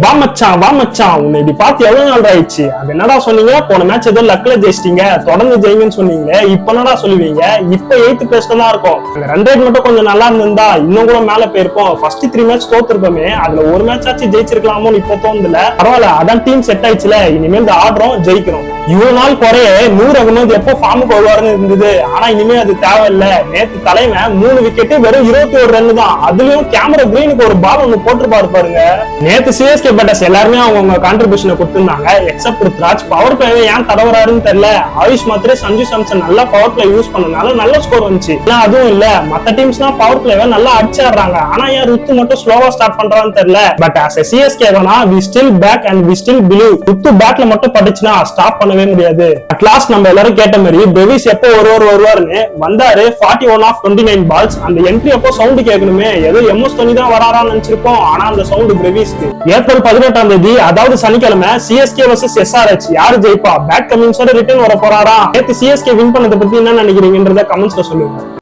வா மச்சான் உன்னை இப்படி பார்த்து எவ்வளவு நாள் ஆயிடுச்சு. அது என்னடா சொன்னீங்க, போன மேட்ச் ஏதோ லக்ல ஜெயிச்சிட்டீங்க, தொடர்ந்து ஜெயிங்கன்னு சொன்னீங்க. இப்ப என்னடா சொல்லுவீங்க? இப்ப 8th பிளேஸ்ல தான் இருக்கும். ரன் ரேட் மட்டும் கொஞ்சம் நல்லா இருந்திருந்தா இன்னும் கூட மேல போயிருப்போம். ஃபர்ஸ்ட் 3 மேட்ச் தோத்துருப்போமே, அதுல ஒரு மேட்ச் ஆச்சு ஜெயிச்சிருக்கலாமோன்னு இப்போ தோணுதுல. பரவாயில்ல, அதான் டீம் செட் ஆயிடுச்சுல, இனிமேல் ஆடுறோம் ஜெயிக்கிறோம். இவ்வளவு நாள் குறைய 100 அகமது எப்போ ஃபார்முக்கு வருவாருன்னு இருந்தது. ஆனா இனிமே அது தேவையில்ல. நேத்து தலைவன் 3 விக்கெட் வெறும் 21 ரன் தான். அதுலயும் கேமரா கிரீனுக்கு ஒரு பால் ஒண்ணு போட்டுருப்பாரு பாருங்க. நேத்து சிஎஸ்கே பேட்டர்ஸ் எல்லாருமே அவங்க கான்ட்ரிபியூஷனை கொடுத்திருந்தாங்க, எக்ஸப்ட் ருத்ராஜ். பவர் பிளே ஏன் தடவராருன்னு தெரியல. ஆயுஷ் மாத்திரே சஞ்சு சாம்சன் நல்லா பவர் பிளே யூஸ் பண்ணனால நல்ல ஸ்கோர் வந்துச்சு. அதுவும் இல்ல, மத்த டீம்ஸ்லாம் பவர் பிளேவை நல்லா அடிச்சாடுறாங்க. ஆனா ஏன் ருத்து மட்டும் ஸ்லோவா ஸ்டார்ட் பண்றான்னு தெரியல. பட் as a சிஎஸ்கே வேணா we still back and we still believe. ருத்து பேட்ல மட்டும் பட்டுச்சுன்னா ஸ்டாப் பண்ணவே முடியாது. அட் லாஸ்ட் நம்ம எல்லாரும் கேட்ட மாதிரி பிரேவிஸ் எப்போ வருவாருன்னு வந்தாரு. 41 ஆஃப் 29 பால்ஸ். அந்த என்ட்ரி அப்போ சவுண்ட் கேட்கணுமே, ஏதோ எம்எஸ் தோனி தான் வராரான்னு நினைச்சிருப்போம். ஆனா அந்த சவுண்ட் பிரேவிஸ்க்கு. ஏப்ரல் 18ஆம் தேதி, அதாவது சனிக்கிழமை, சிஎஸ்கே vs எஸ்ஆர்எச் யாரு ஜெயிப்பா? பேட் கமின்ஸோட ரிட்டர்ன் வர போறாரா? நேத்து சிஎஸ்கே வின் பண்ணதை பத்தி என்ன நினைக்கிறீங்கன்றத கமெண்ட்ஸ்ல சொல்லுங்க.